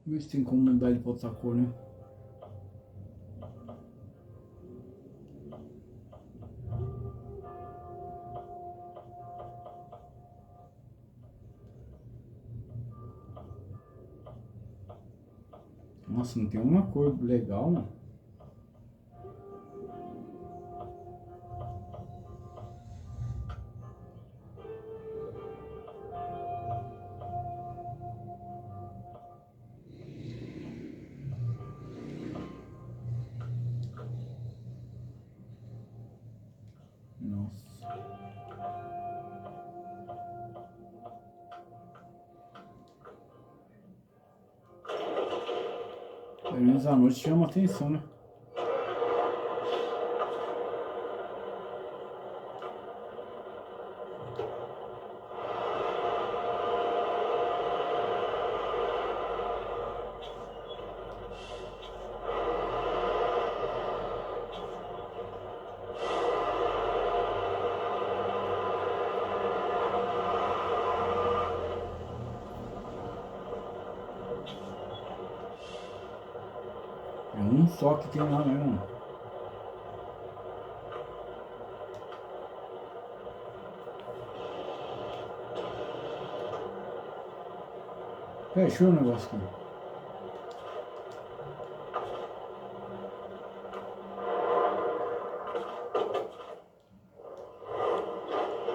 Vê se tem como mudar ele pra outra cor, né? Nossa, não tem uma cor legal, mano. Nossa. Pelo menos à noite chama atenção, né? É um só que tem lá mesmo. Fechou o negócio aqui.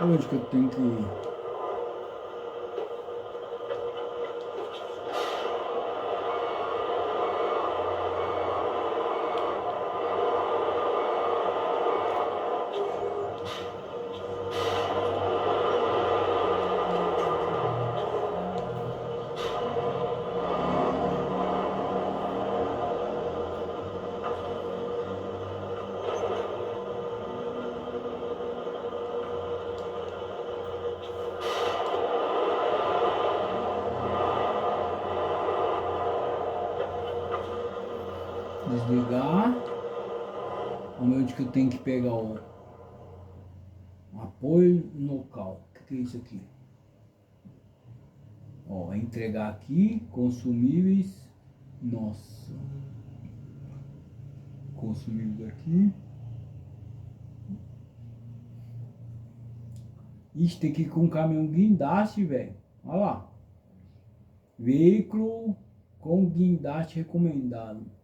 Onde que eu tenho que ir? Desligar. Onde que eu tenho que pegar o apoio local. O que é isso aqui? Ó, entregar aqui, consumíveis. Nossa. Consumíveis aqui. Ixi, tem que ir com um caminhão guindaste, velho. Olha lá. Veículo com guindaste recomendado.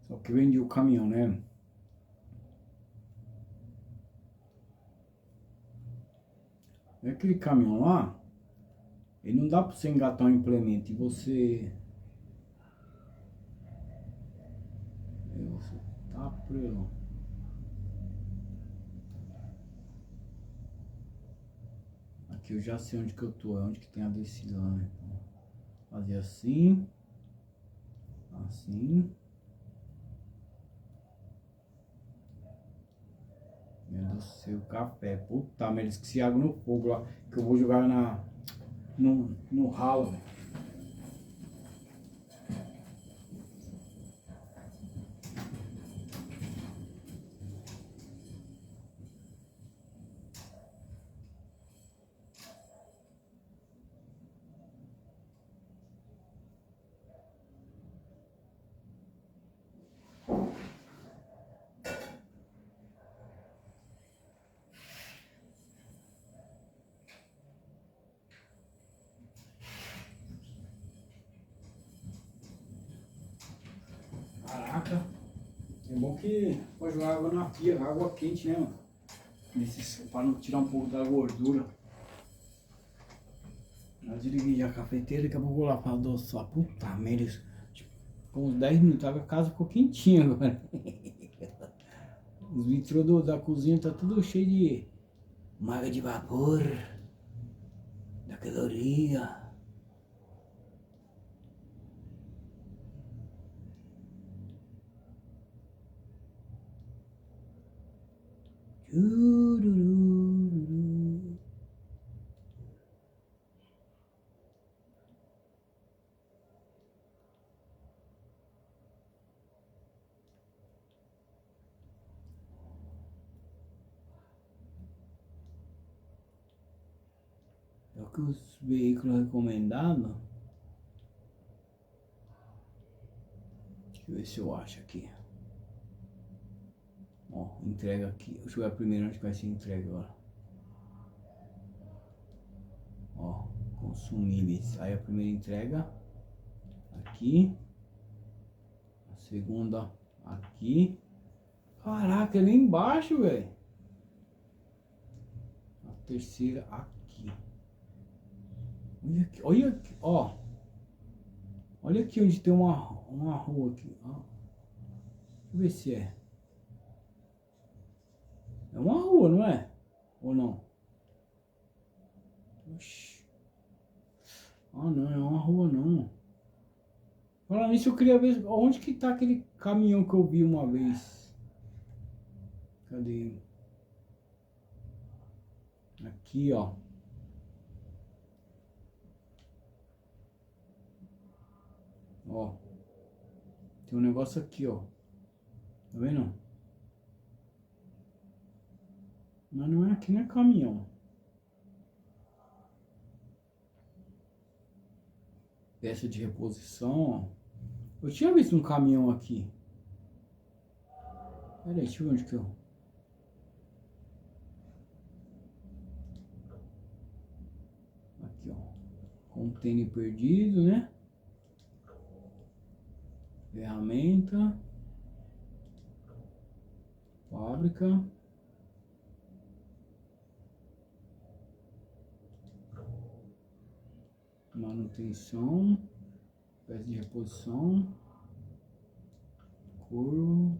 Só que vendi o caminhão, né? É aquele caminhão lá, ele não dá pra você engatar um implemento e você... Você tá preso. Aqui eu já sei onde que eu tô, é onde que tem a descida lá, né? Fazer assim. Assim. Meu Deus do céu, café. Puta merda, esqueci água no fogo lá. Que eu vou jogar no ralo. Caraca. É bom que pode jogar água na pia, água quente, né, mano? Para não tirar um pouco da gordura. Eu desliguei a cafeteira, daqui a pouco eu vou lá para adoçar. Puta merda. Tipo, ficou uns 10 minutos, a casa ficou quentinha agora. Os vitrôs da cozinha tá tudo cheio de máquina de vapor, da caloria. É o que os veículos recomendados. Deixa eu ver se eu acho aqui. Ó, entrega aqui. Deixa eu ver a primeira onde vai ser entrega agora. Ó, consumíveis. Aí a primeira entrega aqui. A segunda aqui. Caraca, é lá embaixo, velho. A terceira aqui. Olha aqui, olha aqui, ó. Olha aqui onde tem uma rua aqui, ó. Deixa eu ver se é. É uma rua, não é? Ou não? Oxi. Ah, não, é uma rua não. Falando nisso, eu queria ver onde que tá aquele caminhão que eu vi uma vez. Cadê? Aqui, ó. Ó. Tem um negócio aqui, ó. Tá vendo? Mas não é aqui, não é caminhão. Peça de reposição, ó. Eu tinha visto um caminhão aqui. Pera aí, deixa eu ver onde que eu... Aqui, ó. Container perdido, né? Ferramenta. Fábrica. Manutenção. Peça de reposição. Curva.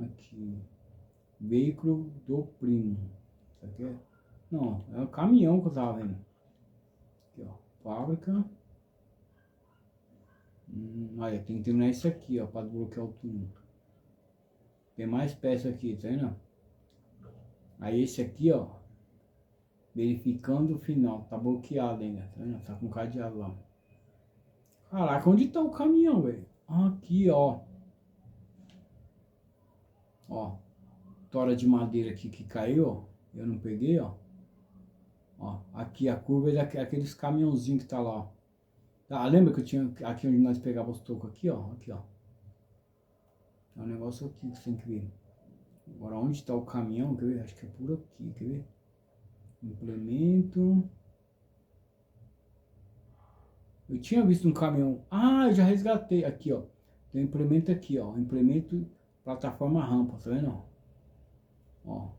Aqui. Veículo do primo. Isso aqui é... Não, é o caminhão que eu tava vendo. Aqui, ó. Fábrica. Olha, tem que terminar isso aqui, ó, para desbloquear o túnel. Tem mais peça aqui, tá vendo? Aí esse aqui, ó, verificando o final, tá bloqueado ainda, tá vendo? Tá com cadeado lá. Caraca, onde tá o caminhão, velho? Aqui, ó. Ó, tora de madeira aqui que caiu, ó. Eu não peguei, ó. Ó, aqui a curva é aqueles caminhãozinhos que tá lá, ó. Ah, lembra que eu tinha aqui onde nós pegávamos os tocos aqui, ó. Aqui, ó. É um negócio aqui que você tem que ver. Agora, onde está o caminhão? Quer ver? Acho que é por aqui, quer ver? Implemento. Eu tinha visto um caminhão. Ah, eu já resgatei. Aqui, ó. Tem um implemento aqui, ó. Implemento plataforma rampa, tá vendo? Ó.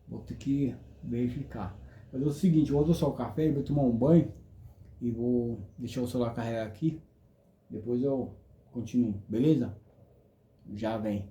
Vou ter que verificar. Fazer o seguinte, eu vou adoçar o café, vou tomar um banho. E vou deixar o celular carregar aqui. Depois eu continuo, beleza? Já vem.